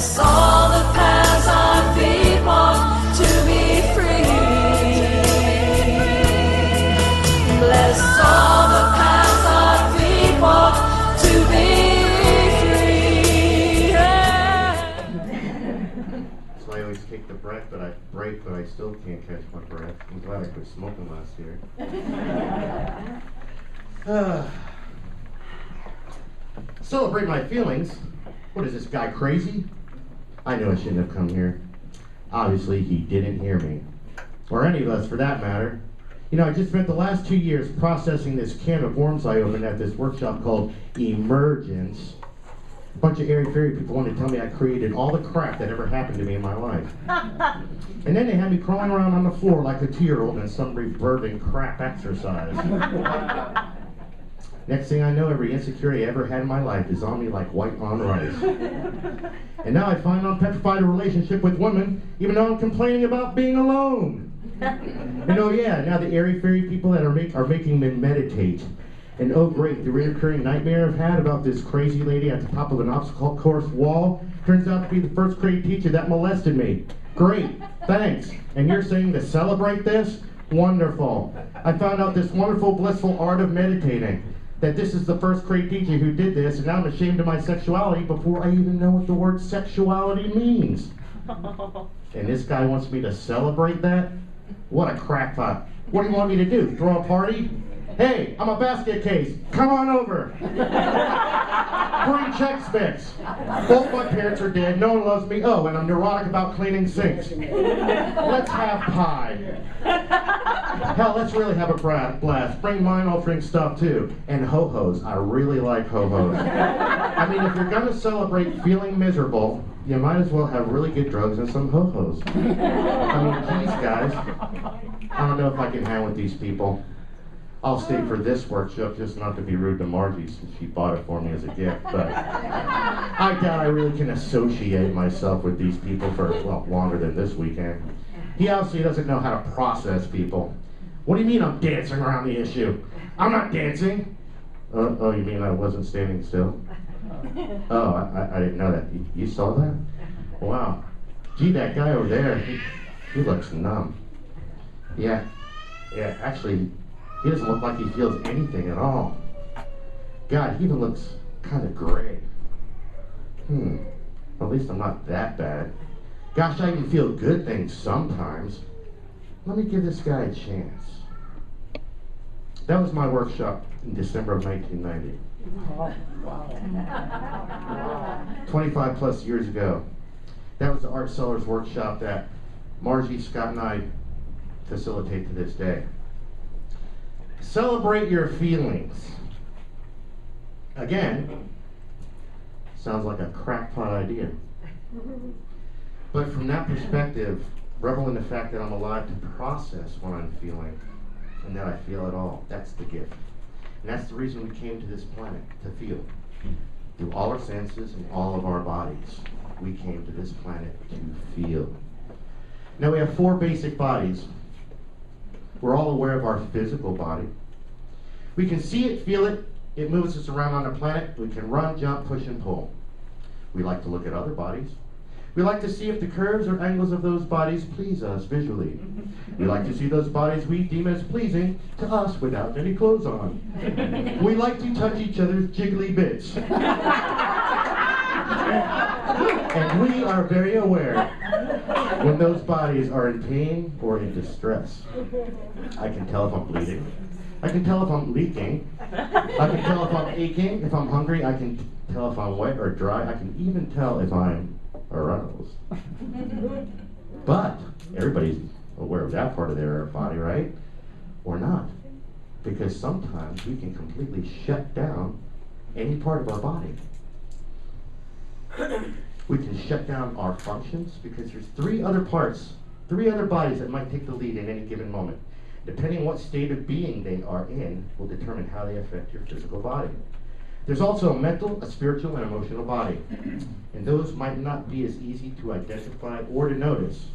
Bless all the paths our feet walk to be free. Bless all the paths our feet walk to be free. So I always take the break, but I still can't catch my breath. I'm glad I quit smoking last year. Celebrate my feelings? What is this guy, crazy? I knew I shouldn't have come here. Obviously, he didn't hear me. Or any of us, for that matter. You know, I just spent the last 2 years processing this can of worms I opened at this workshop called Emergence. A bunch of airy-fairy people wanted to tell me I created all the crap that ever happened to me in my life. And then they had me crawling around on the floor like a 2-year-old in some rebirthing crap exercise. Next thing I know, every insecurity I ever had in my life is on me like white on rice. And now I find I'm petrified a relationship with women, even though I'm complaining about being alone. And oh yeah, now the airy-fairy people that are making me meditate. And oh great, the recurring nightmare I've had about this crazy lady at the top of an obstacle course wall turns out to be the first grade teacher that molested me. Great, thanks. And you're saying to celebrate this? Wonderful. I found out this wonderful, blissful art of meditating. That this is the first grade teacher who did this, and now I'm ashamed of my sexuality before I even know what the word sexuality means. And this guy wants me to celebrate that? What a crackpot. What do you want me to do? Throw a party? Hey, I'm a basket case. Come on over. Bring Chex Mix. Both my parents are dead. No one loves me. Oh, and I'm neurotic about cleaning sinks. Let's have pie. Hell, let's really have a blast. Bring mind-altering stuff too. And ho-hos. I really like ho-hos. I mean, if you're gonna celebrate feeling miserable, you might as well have really good drugs and some ho-hos. I mean, geez, guys. I don't know if I can hang with these people. I'll stay for this workshop, just not to be rude to Margie since she bought it for me as a gift, but I doubt I really can associate myself with these people for, well, longer than this weekend. He obviously doesn't know how to process people. What do you mean I'm dancing around the issue? I'm not dancing. Oh, you mean I wasn't standing still? Oh, I didn't know that. You saw that? Wow. Gee, that guy over there, he looks numb. Yeah, actually, he doesn't look like he feels anything at all. God, he even looks kind of gray. At least I'm not that bad. Gosh, I even feel good things sometimes. Let me give this guy a chance. That was my workshop in December of 1990. 25 plus years ago. That was the art sellers workshop that Margie, Scott, and I facilitate to this day. Celebrate your feelings. Again, sounds like a crackpot idea. But from that perspective, revel in the fact that I'm alive to process what I'm feeling and that I feel it all. That's the gift. And that's the reason we came to this planet, to feel. Through all our senses and all of our bodies, we came to this planet to feel. Now we have 4 basic bodies. We're all aware of our physical body. We can see it, feel it. It moves us around on the planet. We can run, jump, push, and pull. We like to look at other bodies. We like to see if the curves or angles of those bodies please us visually. We like to see those bodies we deem as pleasing to us without any clothes on. We like to touch each other's jiggly bits. And we are very aware when those bodies are in pain or in distress. I can tell if I'm bleeding. I can tell if I'm leaking. I can tell if I'm aching. If I'm hungry, I can tell if I'm wet or dry. I can even tell if I'm aroused. But everybody's aware of that part of their body, right? Or not. Because sometimes we can completely shut down any part of our body. We can shut down our functions because there's 3 other parts, 3 other bodies that might take the lead in any given moment. Depending on what state of being they are in will determine how they affect your physical body. There's also a mental, a spiritual, and emotional body. And those might not be as easy to identify or to notice.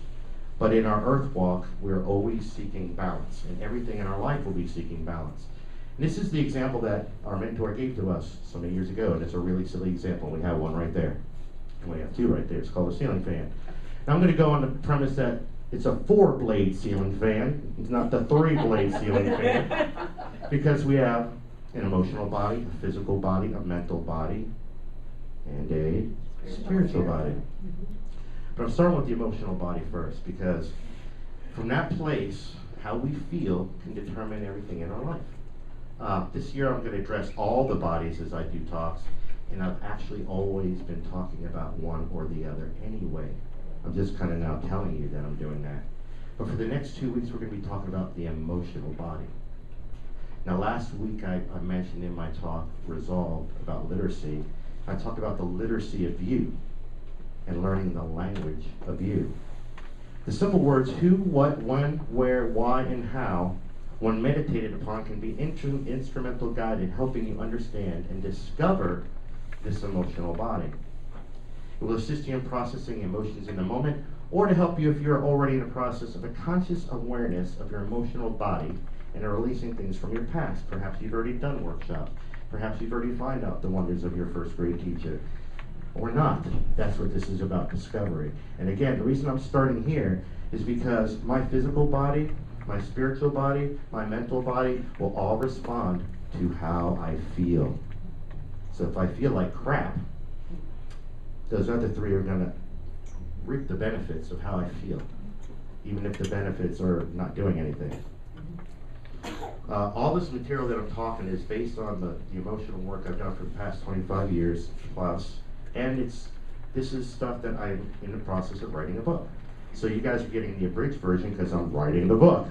But in our earth walk, we're always seeking balance. And everything in our life will be seeking balance. And this is the example that our mentor gave to us so many years ago. And it's a really silly example. We have one right there. We have two right there. It's called a ceiling fan. Now I'm going to go on the premise that it's a 4-blade ceiling fan. It's not the 3-blade ceiling fan. Because we have an emotional body, a physical body, a mental body, and a spiritual body. But I'm starting with the emotional body first, because from that place, how we feel can determine everything in our life. This year I'm going to address all the bodies as I do talks, and I've actually always been talking about one or the other anyway. I'm just kind of now telling you that I'm doing that. But for the next 2 weeks, we're going to be talking about the emotional body. Now, last week I mentioned in my talk, Resolved, about literacy. I talked about the literacy of you and learning the language of you. The simple words who, what, when, where, why, and how, when meditated upon, can be instrumental guide in helping you understand and discover this emotional body. It will assist you in processing emotions in the moment, or to help you if you're already in a process of a conscious awareness of your emotional body and are releasing things from your past. Perhaps you've already done workshops. Perhaps you've already found out the wonders of your first grade teacher. Or not. That's what this is about, discovery. And again, the reason I'm starting here is because my physical body, my spiritual body, my mental body will all respond to how I feel. So if I feel like crap, those other three are going to reap the benefits of how I feel, even if the benefits are not doing anything. All this material that I'm talking is based on the emotional work I've done for the past 25 years plus, and this is stuff that I'm in the process of writing a book. So you guys are getting the abridged version because I'm writing the book.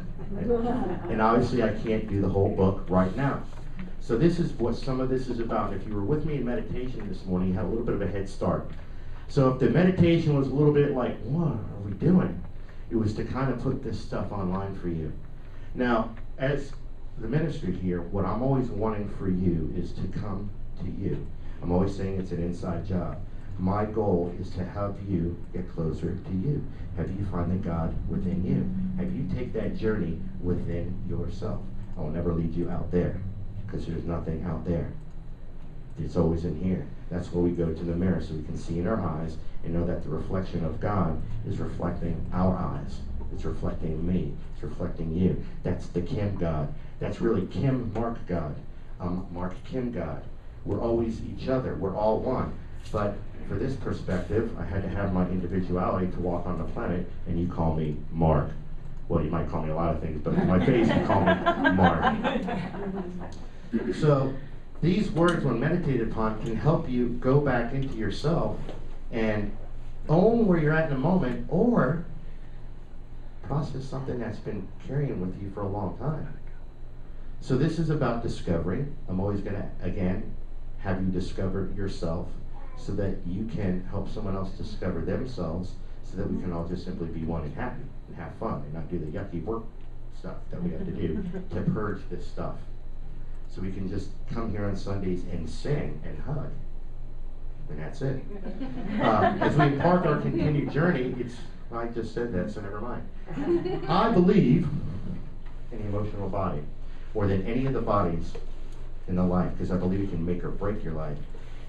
And obviously I can't do the whole book right now. So this is what some of this is about. If you were with me in meditation this morning, you had a little bit of a head start. So if the meditation was a little bit like, what are we doing? It was to kind of put this stuff online for you. Now, as the ministry here, what I'm always wanting for you is to come to you. I'm always saying it's an inside job. My goal is to have you get closer to you. Have you find the God within you? Have you take that journey within yourself? I will never lead you out there, because there's nothing out there. It's always in here. That's where we go to the mirror, so we can see in our eyes and know that the reflection of God is reflecting our eyes. It's reflecting me. It's reflecting you. That's the Kim God. That's really Kim Mark God. Mark Kim God. We're always each other. We're all one. But for this perspective, I had to have my individuality to walk on the planet, and you call me Mark. Well, you might call me a lot of things, but in my face, you call me Mark. So these words, when meditated upon, can help you go back into yourself and own where you're at in the moment, or process something that's been carrying with you for a long time. So this is about discovery. I'm always going to, again, have you discover yourself so that you can help someone else discover themselves, so that we can all just simply be one and happy and have fun and not do the yucky work stuff that we have to do to purge this stuff. So we can just come here on Sundays and sing and hug. And that's it. As we embark our continued journey, I just said that, so never mind. I believe in the emotional body more than any of the bodies in the life, because I believe it can make or break your life.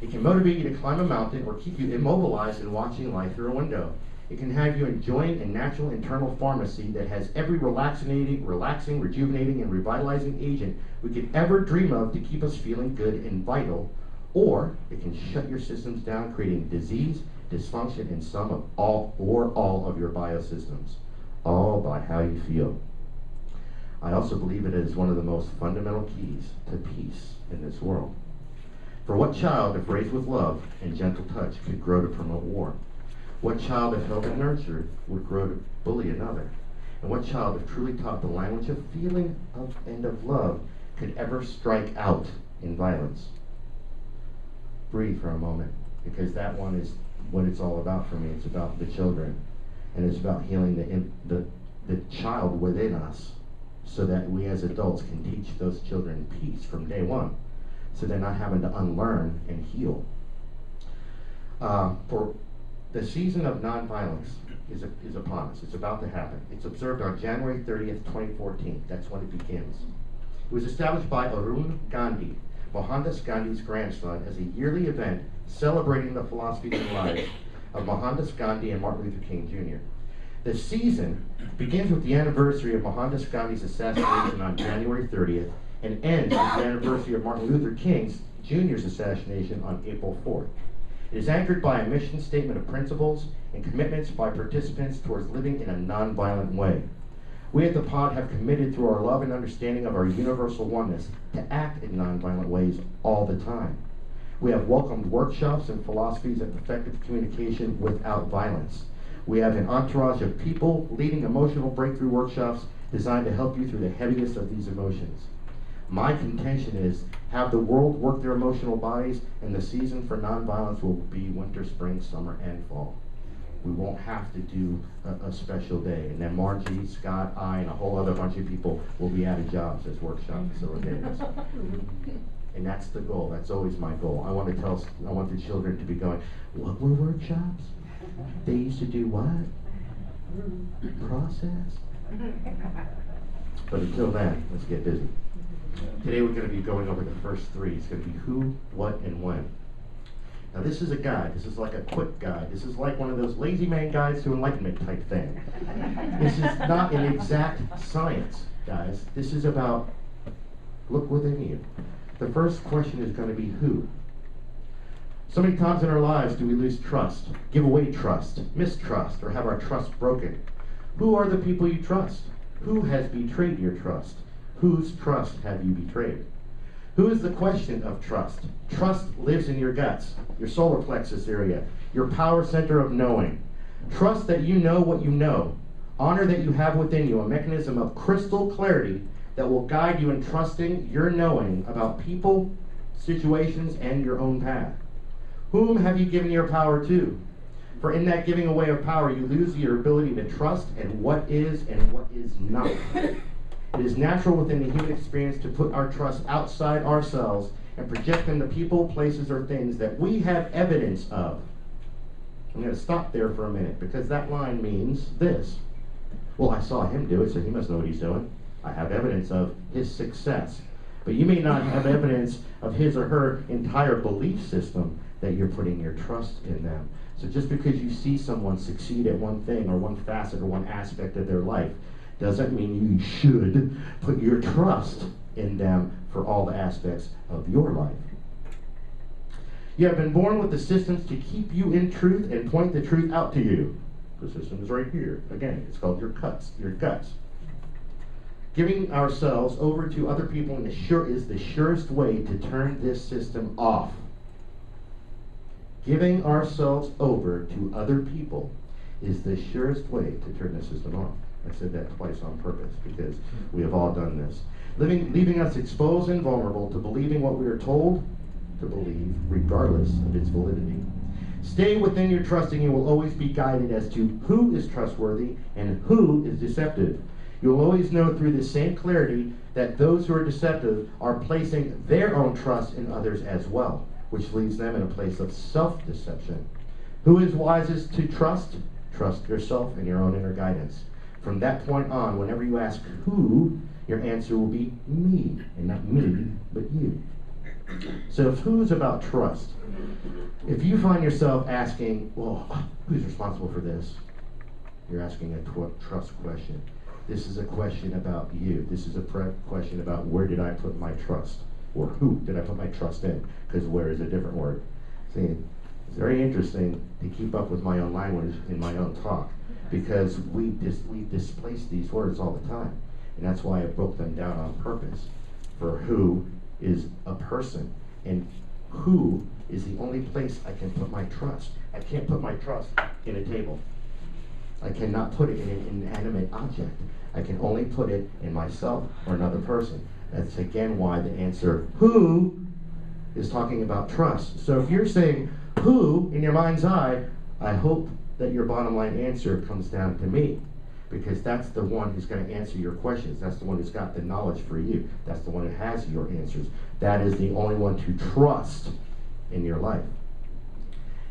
It can motivate you to climb a mountain or keep you immobilized and watching life through a window. It can have you enjoying a natural internal pharmacy that has every relaxing, rejuvenating, and revitalizing agent we could ever dream of to keep us feeling good and vital. Or it can shut your systems down, creating disease, dysfunction in some of all of your biosystems, all by how you feel. I also believe it is one of the most fundamental keys to peace in this world. For what child, if raised with love and gentle touch, could grow to promote war? What child, if held and nurtured, would grow to bully another? And what child, if truly taught the language of feeling and of love, could ever strike out in violence? Breathe for a moment, because that one is what it's all about for me. It's about the children, and it's about healing the child within us, so that we as adults can teach those children peace from day one, so they're not having to unlearn and heal. For the season of nonviolence is upon us. It's about to happen. It's observed on January 30th, 2014. That's when it begins. It was established by Arun Gandhi, Mohandas Gandhi's grandson, as a yearly event celebrating the philosophies and lives of Mohandas Gandhi and Martin Luther King Jr. The season begins with the anniversary of Mohandas Gandhi's assassination on January 30th and ends with the anniversary of Martin Luther King Jr.'s assassination on April 4th. It is anchored by a mission statement of principles and commitments by participants towards living in a nonviolent way. We at the Pod have committed through our love and understanding of our universal oneness to act in nonviolent ways all the time. We have welcomed workshops and philosophies of effective communication without violence. We have an entourage of people leading emotional breakthrough workshops designed to help you through the heaviest of these emotions. My contention is have the world work their emotional bodies, and the season for nonviolence will be winter, spring, summer, and fall. We won't have to do a special day. And then Margie, Scott, I, and a whole other bunch of people will be out of jobs as workshop facilitators. And that's the goal. That's always my goal. I want the children to be going, what were workshops? They used to do what? Process? But until then, let's get busy. Today we're going to be going over the first three. It's going to be who, what, and when. Now this is a guide. This is like a quick guide. This is like one of those lazy man guides to enlightenment type thing. This is not an exact science, guys. This is about look within you. The first question is going to be who. So many times in our lives do we lose trust, give away trust, mistrust, or have our trust broken. Who are the people you trust? Who has betrayed your trust? Whose trust have you betrayed? Who is the question of trust? Trust lives in your guts, your solar plexus area, your power center of knowing. Trust that you know what you know. Honor that you have within you a mechanism of crystal clarity that will guide you in trusting your knowing about people, situations, and your own path. Whom have you given your power to? For in that giving away of power, you lose your ability to trust and what is not. It is natural within the human experience to put our trust outside ourselves and project them to people, places, or things that we have evidence of. I'm going to stop there for a minute because that line means this. Well, I saw him do it, so he must know what he's doing. I have evidence of his success. But you may not have evidence of his or her entire belief system that you're putting your trust in them. So just because you see someone succeed at one thing or one facet or one aspect of their life doesn't mean you should put your trust in them for all the aspects of your life. You have been born with the systems to keep you in truth and point the truth out to you. The system is right here. Again, it's called your guts. Giving ourselves over to other people is the surest way to turn this system off. Giving ourselves over to other people is the surest way to turn the system off. I said that twice on purpose because we have all done this. Leaving us exposed and vulnerable to believing what we are told to believe, regardless of its validity. Stay within your trusting. You will always be guided as to who is trustworthy and who is deceptive. You will always know through the same clarity that those who are deceptive are placing their own trust in others as well, which leaves them in a place of self-deception. Who is wisest to trust? Trust yourself and your own inner guidance. From that point on, whenever you ask who, your answer will be me, and not me, but you. So if who is about trust, if you find yourself asking, well, who's responsible for this? You're asking a trust question. This is a question about you. This is a question about where did I put my trust? Or who did I put my trust in? Because where is a different word. See, it's very interesting to keep up with my own language in my own talk, because we displace these words all the time. And that's why I broke them down on purpose. For who is a person, and who is the only place I can put my trust. I can't put my trust in a table. I cannot put it in an inanimate object. I can only put it in myself or another person. That's again why the answer who is talking about trust. So if you're saying who in your mind's eye, I hope that your bottom line answer comes down to me, because that's the one who's going to answer your questions. That's the one who's got the knowledge for you. That's the one who has your answers. That is the only one to trust in your life.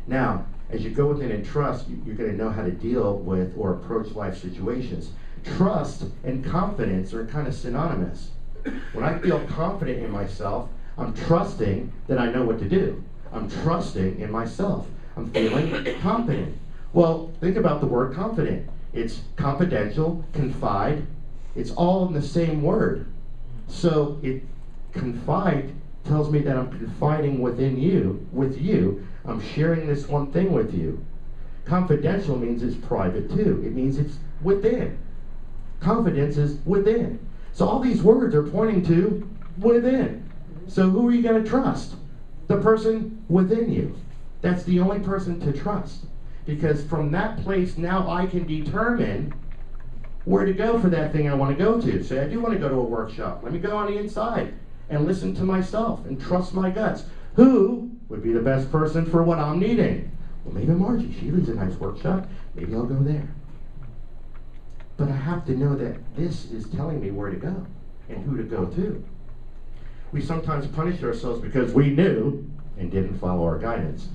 Now, as you go within and trust, you're going to know how to deal with or approach life situations. Trust and confidence are kind of synonymous. When I feel confident in myself, I'm trusting that I know what to do. I'm trusting in myself. I'm feeling confident. Well, think about the word confident. It's confidential, confide. It's all in the same word. So confide tells me that I'm confiding within you, with you. I'm sharing this one thing with you. Confidential means it's private too. It means it's within. Confidence is within. So all these words are pointing to within. So who are you going to trust? The person within you. That's the only person to trust. Because from that place, now I can determine where to go for that thing I want to go to. Say, I do want to go to a workshop. Let me go on the inside and listen to myself and trust my guts. Who would be the best person for what I'm needing? Well, maybe Margie. She leads a nice workshop. Maybe I'll go there. But I have to know that this is telling me where to go and who to go to. We sometimes punish ourselves because we knew and didn't follow our guidance.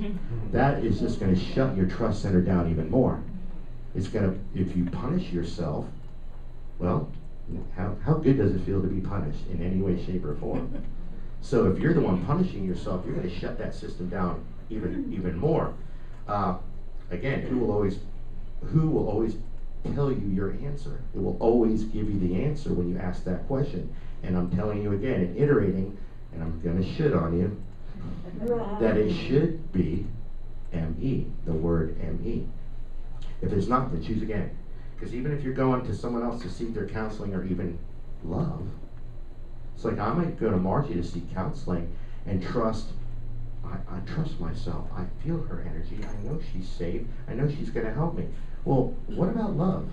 That is just going to shut your trust center down even more. It's going to, if you punish yourself, well, how good does it feel to be punished in any way, shape, or form? So if you're the one punishing yourself, you're going to shut that system down even more. Again, who will always tell you your answer? It will always give you the answer when you ask that question. And I'm telling you again, and iterating, and I'm going to shit on you, that it should be M-E, the word M-E. If it's not, then choose again. Because even if you're going to someone else to seek their counseling or even love, it's like I might go to Margie to seek counseling and trust. I trust myself. I feel her energy. I know she's safe. I know she's going to help me. Well, what about love?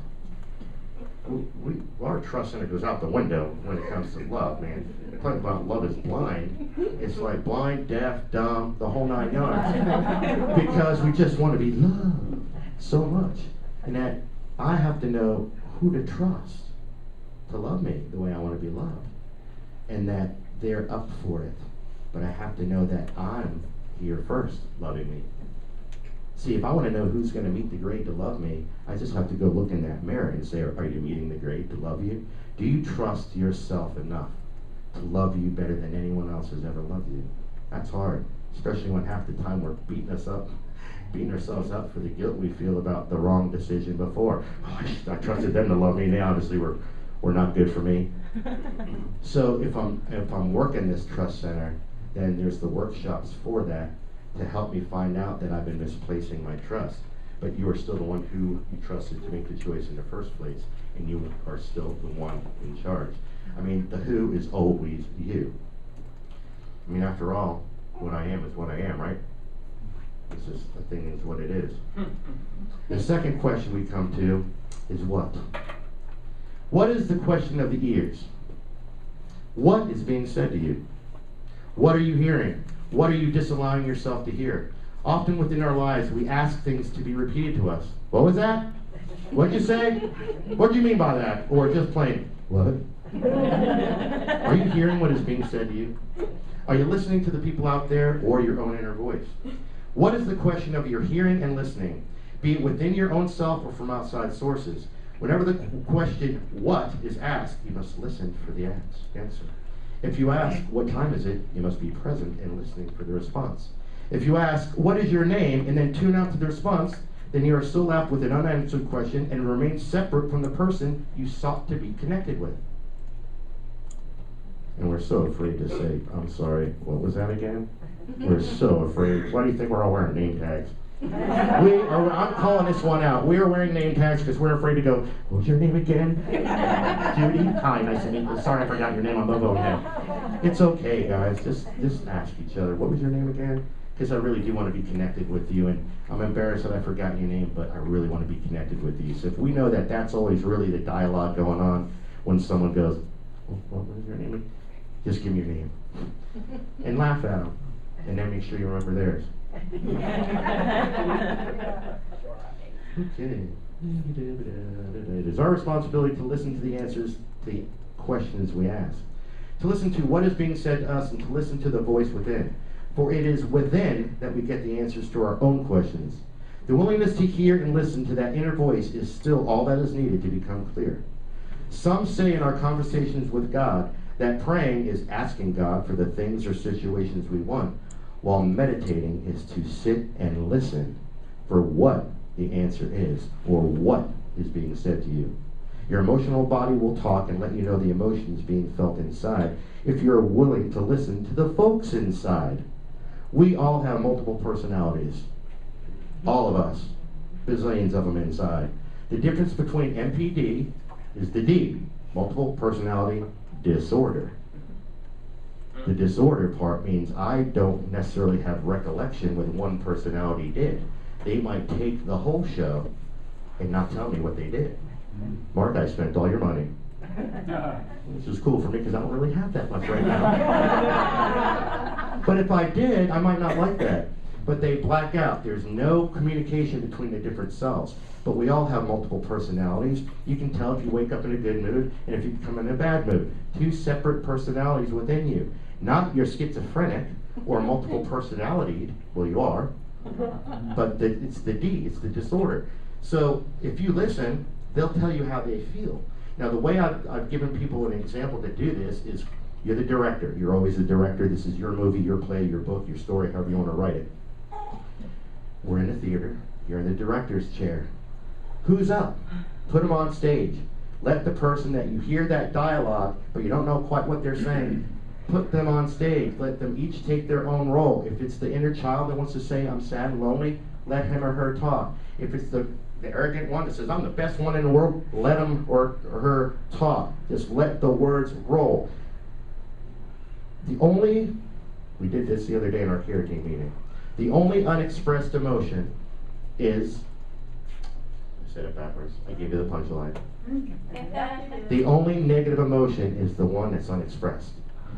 Our trust center goes out the window when it comes to love, man. They're talking about love is blind. It's like blind, deaf, dumb, the whole 9 yards. Because we just want to be loved so much. And that I have to know who to trust to love me the way I want to be loved. And that they're up for it. But I have to know that I'm here first, loving me. See, if I want to know who's going to meet the grade to love me, I just have to go look in that mirror and say, are you meeting the grade to love you? Do you trust yourself enough to love you better than anyone else has ever loved you? That's hard, especially when half the time we're beating ourselves up for the guilt we feel about the wrong decision before. Oh, I trusted them to love me. Now, obviously, we're not good for me. So if I'm working this trust center, then there's the workshops for that to help me find out that I've been misplacing my trust. But you are still the one who you trusted to make the choice in the first place, and you are still the one in charge. I mean, the who is always you. I mean, after all, what I am is what I am, right? It's just the thing is what it is. The second question we come to is what? What is the question of the ears? What is being said to you? What are you hearing? What are you disallowing yourself to hear? Often within our lives, we ask things to be repeated to us. What was that? What'd you say? What do you mean by that? Or just plain, what? Are you hearing what is being said to you? Are you listening to the people out there or your own inner voice? What is the question of your hearing and listening? Be it within your own self or from outside sources. Whenever the question, what, is asked, you must listen for the answer. If you ask, what time is it, you must be present and listening for the response. If you ask, what is your name, and then tune out to the response, then you are still left with an unanswered question and remain separate from the person you sought to be connected with. And we're so afraid to say, I'm sorry, what was that again? We're so afraid. Why do you think we're all wearing name tags? I'm calling this one out. We are wearing name tags because we're afraid to go, what was your name again? Judy? Hi, nice to meet you. Sorry I forgot your name on the vote now. It's okay, guys. Just ask each other, what was your name again? Because I really do want to be connected with you, and I'm embarrassed that I forgot your name, but I really want to be connected with you. So if we know that that's always really the dialogue going on when someone goes, what was your name? Just give me your name. And laugh at them. And then make sure you remember theirs. Okay. It is our responsibility to listen to the answers to the questions we ask. To listen to what is being said to us and to listen to the voice within. For it is within that we get the answers to our own questions. The willingness to hear and listen to that inner voice is still all that is needed to become clear. Some say in our conversations with God that praying is asking God for the things or situations we want. while meditating is to sit and listen for what the answer is or what is being said to you. Your emotional body will talk and let you know the emotions being felt inside if you're willing to listen to the folks inside. We all have multiple personalities. All of us. Bazillions of them inside. The difference between MPD is the D, multiple personality disorder. The disorder part means I don't necessarily have recollection what one personality did. They might take the whole show and not tell me what they did. Mark, I spent all your money. Which is cool for me because I don't really have that much right now. But if I did, I might not like that. But they black out. There's no communication between the different selves. But we all have multiple personalities. You can tell if you wake up in a good mood and if you come in a bad mood. Two separate personalities within you. Not you're schizophrenic or multiple personality. Well, you are. But it's the D, it's the disorder. So if you listen, they'll tell you how they feel. Now, the way I've given people an example to do this is you're the director. You're always the director. This is your movie, your play, your book, your story, however you want to write it. We're in a theater. You're in the director's chair. Who's up? Put them on stage. Let the person that you hear that dialogue, but you don't know quite what they're saying, put them on stage. Let them each take their own role. If it's the inner child that wants to say, I'm sad and lonely, let him or her talk. If it's the arrogant one that says, I'm the best one in the world, let him or her talk. Just let the words roll. We did this the other day in our care team meeting. The only unexpressed emotion is, I said it backwards, I gave you the punchline. The only negative emotion is the one that's unexpressed.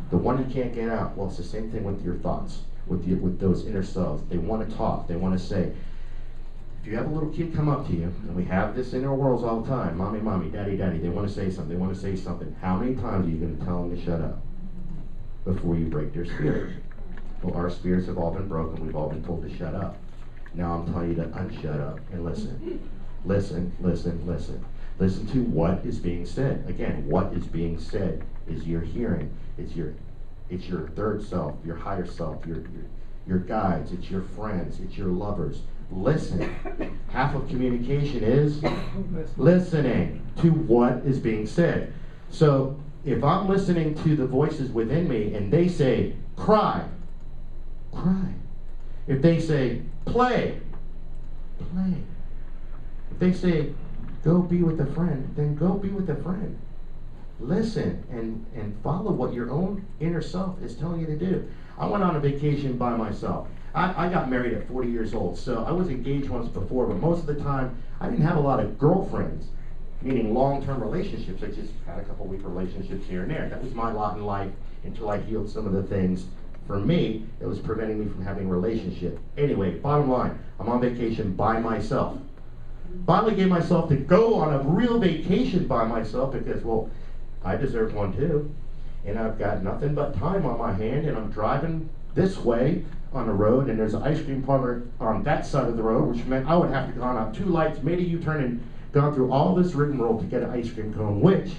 The one you can't get out. Well, it's the same thing with your thoughts, with those inner selves. They want to talk, they want to say. If you have a little kid come up to you, and we have this in our worlds all the time, mommy, mommy, daddy, daddy, they want to say something, they want to say something. How many times are you going to tell them to shut up before you break their spirit? Well, our spirits have all been broken, we've all been told to shut up. Now I'm telling you to unshut up and listen. Listen, listen, listen. Listen to what is being said. Again, what is being said is your hearing. It's your third self, your higher self, your guides, it's your friends, it's your lovers. Listen. Half of communication is listening to what is being said. So if I'm listening to the voices within me and they say, cry, cry. If they say, play, play. If they say, go be with a friend, then go be with a friend. Listen and follow what your own inner self is telling you to do. I went on a vacation by myself. I got married at 40 years old, so I was engaged once before, but most of the time I didn't have a lot of girlfriends, meaning long-term relationships. I just had a couple week relationships here and there. That was my lot in life until I healed some of the things for me that was preventing me from having a relationship. Anyway, bottom line, I'm on vacation by myself. Finally gave myself to go on a real vacation by myself because, well, I deserve one too. And I've got nothing but time on my hand, and I'm driving this way on the road, and there's an ice cream parlor on that side of the road, which meant I would have to go on out 2 lights, made a U-turn, and gone through all this rigmarole to get an ice cream cone, which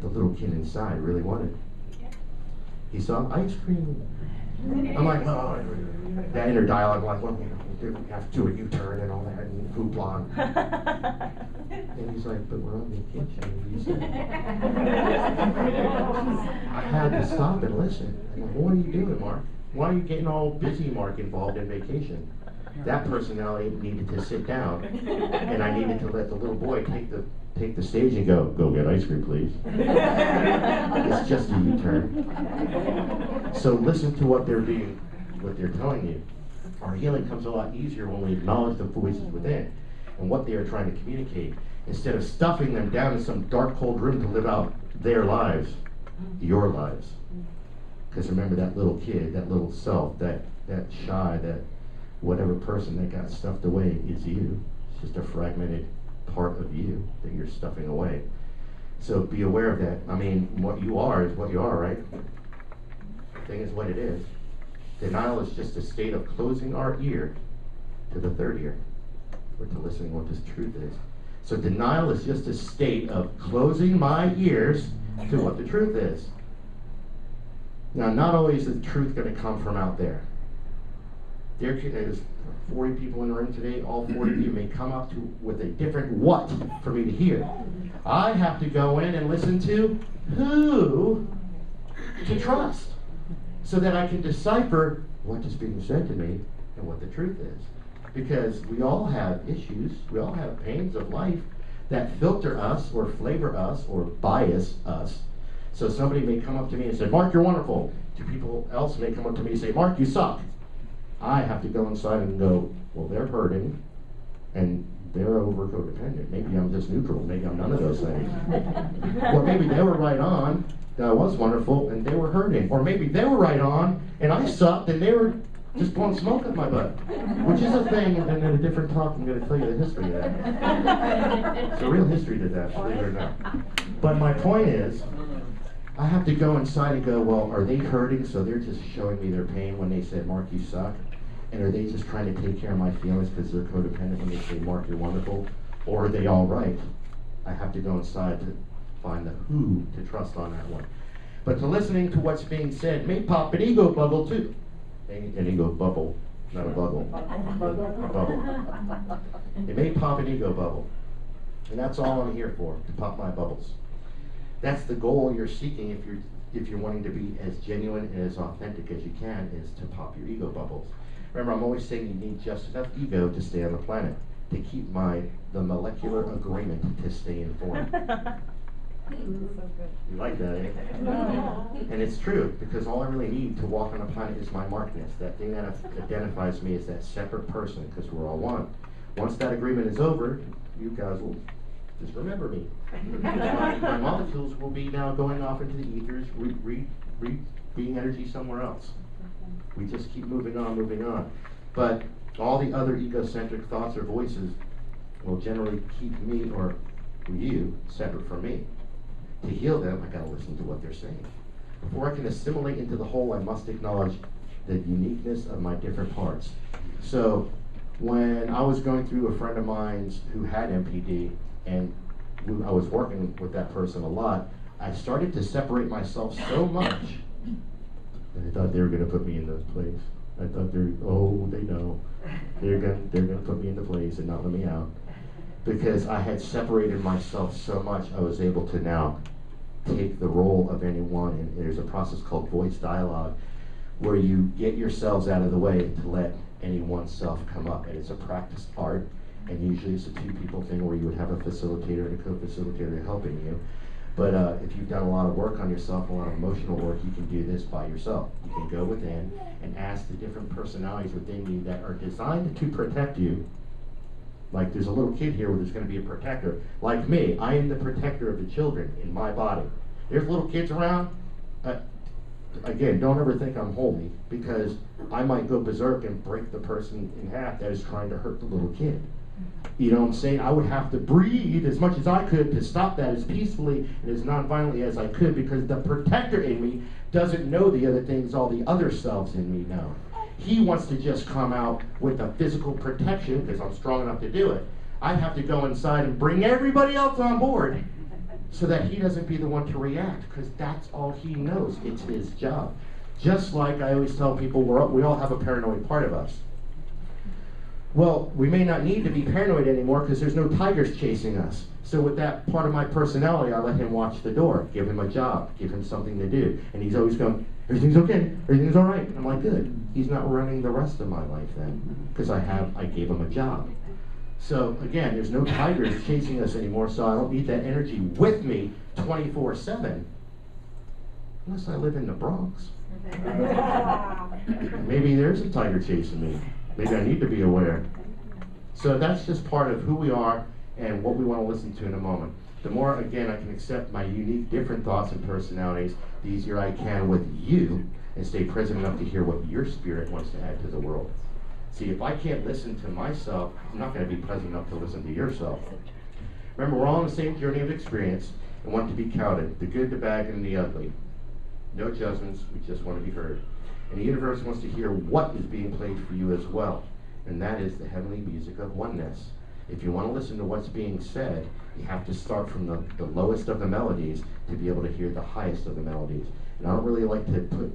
the little kid inside really wanted. He saw ice cream. I'm like, oh, that inner dialogue, like, well, you know, we have to do a U-turn and all that, and hoopla. And he's like, but we're on vacation. And he said, I had to stop and listen. I'm like, what are you doing, Mark? Why are you getting all busy, Mark, involved in vacation? That personality needed to sit down, and I needed to let the little boy take the stage and go get ice cream, please. It's just a U-turn. So listen to what they're telling you. Our healing comes a lot easier when we acknowledge the voices within and what they are trying to communicate, instead of stuffing them down in some dark, cold room to live out their lives, your lives. Because remember, that little kid, that little self, that shy, that whatever person that got stuffed away is you. It's just a fragmented part of you that you're stuffing away. So be aware of that. I mean, what you are is what you are, right? The thing is what it is. Denial is just a state of closing our ear to the third ear, or to listening what this truth is. So denial is just a state of closing my ears to what the truth is. Now, not always is the truth going to come from out there. There's 40 people in the room today. All 40 of you may come up with a different what for me to hear. I have to go in and listen to who to trust, so that I can decipher what is being said to me and what the truth is. Because we all have issues, we all have pains of life that filter us or flavor us or bias us. So somebody may come up to me and say, Mark, you're wonderful. Two people else may come up to me and say, Mark, you suck. I have to go inside and go, well, they're hurting and they're over codependent. Maybe I'm just neutral. Maybe I'm none of those things. Or maybe they were right on, that I was wonderful, and they were hurting. Or maybe they were right on, and I sucked, and they were just blowing smoke up my butt. Which is a thing, and in a different talk, I'm going to tell you the history of that. It's a real history to that, believe it or not. But my point is, I have to go inside and go, well, are they hurting, so they're just showing me their pain when they said, Mark, you suck? And are they just trying to take care of my feelings because they're codependent when they say, Mark, you're wonderful? Or are they all right? I have to go inside to find the who to trust on that one. But to listening to what's being said may pop an ego bubble too. An ego bubble, not a bubble. A bubble. It may pop an ego bubble. And that's all I'm here for, to pop my bubbles. That's the goal you're seeking if you're wanting to be as genuine and as authentic as you can, is to pop your ego bubbles. Remember, I'm always saying you need just enough ego to stay on the planet, to keep the molecular agreement to stay informed. You like that, eh? And it's true, because all I really need to walk on the planet is my markness. That thing that identifies me as that separate person, because we're all one. Once that agreement is over, you guys will just remember me. My molecules will be now going off into the ethers, being energy somewhere else. We just keep moving on. But all the other egocentric thoughts or voices will generally keep me or you separate from me. To heal them, I gotta listen to what they're saying. Before I can assimilate into the whole, I must acknowledge the uniqueness of my different parts. So when I was going through a friend of mine's who had MPD, and I was working with that person a lot, I started to separate myself so much that I thought they were going to put me in the place. I thought they know. They're going to put me in the place and not let me out. Because I had separated myself so much, I was able to now take the role of anyone, and there's a process called voice dialogue, where you get yourselves out of the way to let any one self come up. And it's a practiced art, and usually it's a two-people thing where you would have a facilitator and a co-facilitator helping you. But if you've done a lot of work on yourself, a lot of emotional work, you can do this by yourself. You can go within and ask the different personalities within you that are designed to protect you. Like there's a little kid here where there's going to be a protector. Like me, I am the protector of the children in my body. There's little kids around. Again, don't ever think I'm holy, because I might go berserk and break the person in half that is trying to hurt the little kid. You know what I'm saying? I would have to breathe as much as I could to stop that as peacefully and as non-violently as I could, because the protector in me doesn't know the other things all the other selves in me know. He wants to just come out with a physical protection because I'm strong enough to do it. I have to go inside and bring everybody else on board so that he doesn't be the one to react, because that's all he knows. It's his job. Just like I always tell people, we all have a paranoid part of us. Well, we may not need to be paranoid anymore because there's no tigers chasing us. So with that part of my personality, I let him watch the door, give him a job, give him something to do. And he's always going, everything's okay, everything's all right. I'm like, good. He's not running the rest of my life then, because I gave him a job. So again, there's no tigers chasing us anymore, so I don't need that energy with me 24/7, unless I live in the Bronx. Maybe there's a tiger chasing me. Maybe I need to be aware. So that's just part of who we are and what we want to listen to in a moment. The more, again, I can accept my unique, different thoughts and personalities, the easier I can with you and stay present enough to hear what your spirit wants to add to the world. See, if I can't listen to myself, I'm not going to be present enough to listen to yourself. Remember, we're all on the same journey of experience and want to be counted, the good, the bad, and the ugly. No judgments, we just want to be heard. And the universe wants to hear what is being played for you as well. And that is the heavenly music of oneness. If you want to listen to what's being said, you have to start from the lowest of the melodies to be able to hear the highest of the melodies. And I don't really like to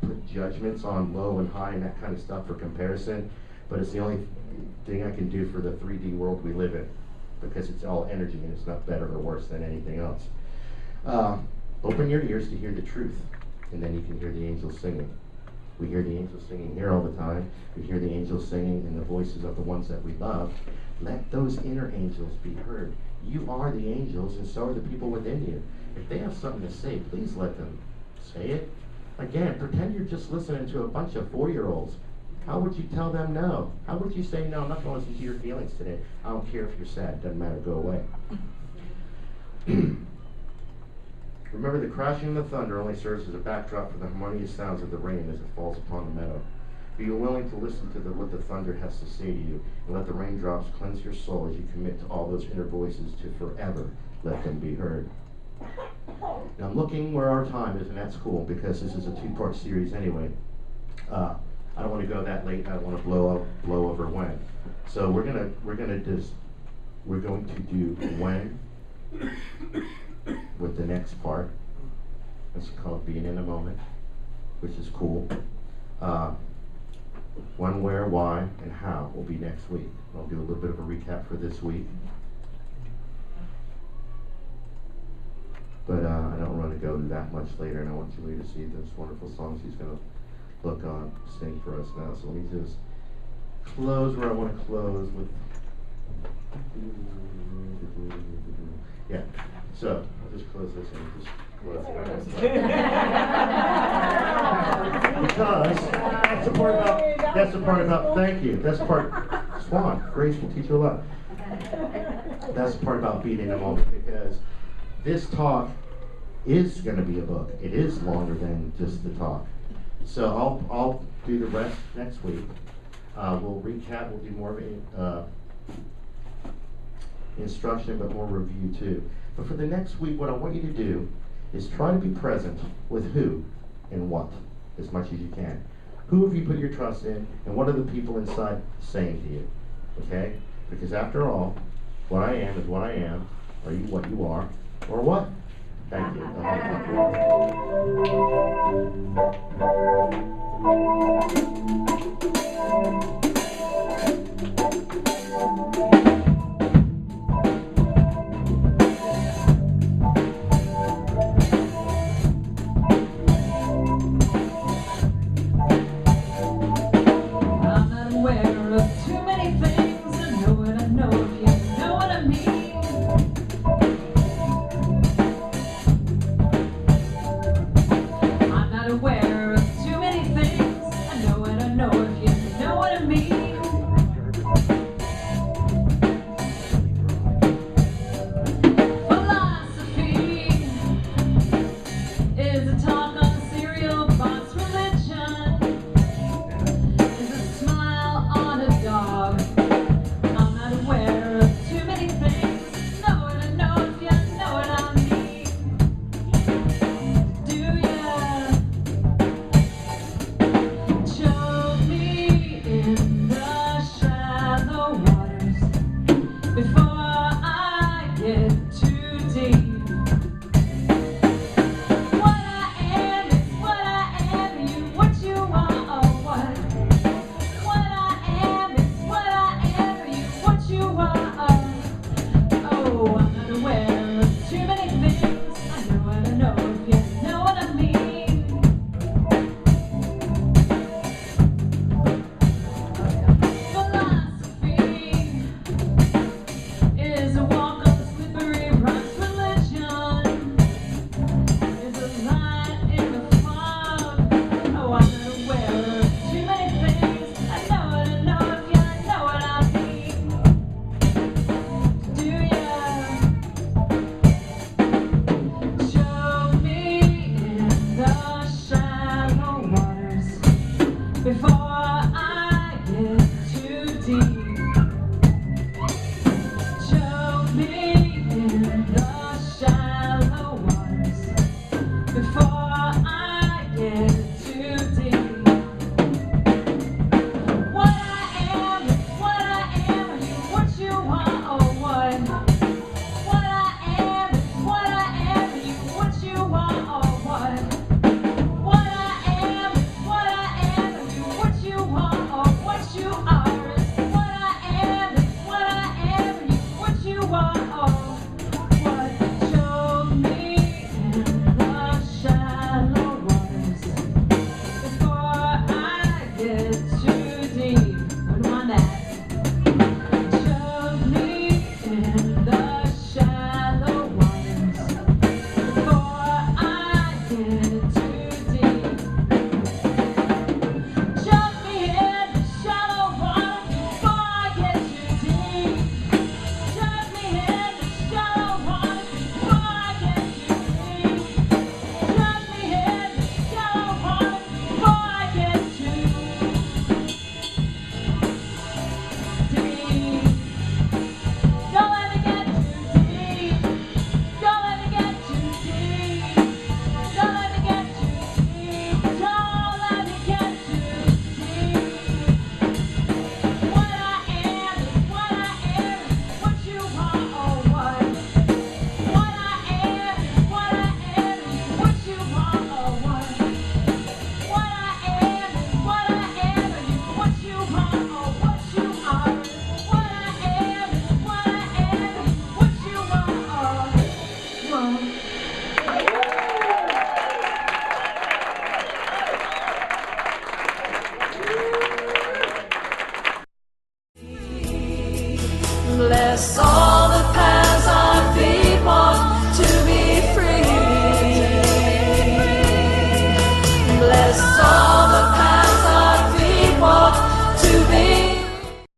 put judgments on low and high and that kind of stuff for comparison, but it's the only thing I can do for the 3D world we live in, because it's all energy and it's not better or worse than anything else. Open your ears to hear the truth, and then you can hear the angels singing. We hear the angels singing here all the time. We hear the angels singing in the voices of the ones that we love. Let those inner angels be heard. You are the angels, and so are the people within you. If they have something to say, please let them say it. Again, pretend you're just listening to a bunch of 4-year-olds. How would you tell them no? How would you say, no, I'm not going to listen to your feelings today. I don't care if you're sad. Doesn't matter. Go away. Remember, the crashing of the thunder only serves as a backdrop for the harmonious sounds of the rain as it falls upon the meadow. Be you willing to listen to what the thunder has to say to you, and let the raindrops cleanse your soul as you commit to all those inner voices to forever let them be heard. Now I'm looking where our time is, and that's cool because this is a 2-part series anyway. I don't want to go that late. I don't want to blow over when. So we're going to do when with the next part. It's called Being in a Moment, which is cool. When, where, why, and how will be next week. I'll do a little bit of a recap for this week. But I don't want to go that much later, and I want Julie to see those wonderful songs she's going to sing for us now. So let me just close where I want to close with. Yeah. So I'll just close this and just close it. Because that's the part about thank you. That's the part Swan, Grace will teach you a lot. That's the part about being in a moment, because this talk is going to be a book. It is longer than just the talk. So I'll do the rest next week. We'll recap. We'll do more of instruction, but more review too. But for the next week, what I want you to do is try to be present with who and what as much as you can. Who have you put your trust in, and what are the people inside saying to you? Okay? Because after all, what I am is what I am. Are you what you are? Or what? Thank you.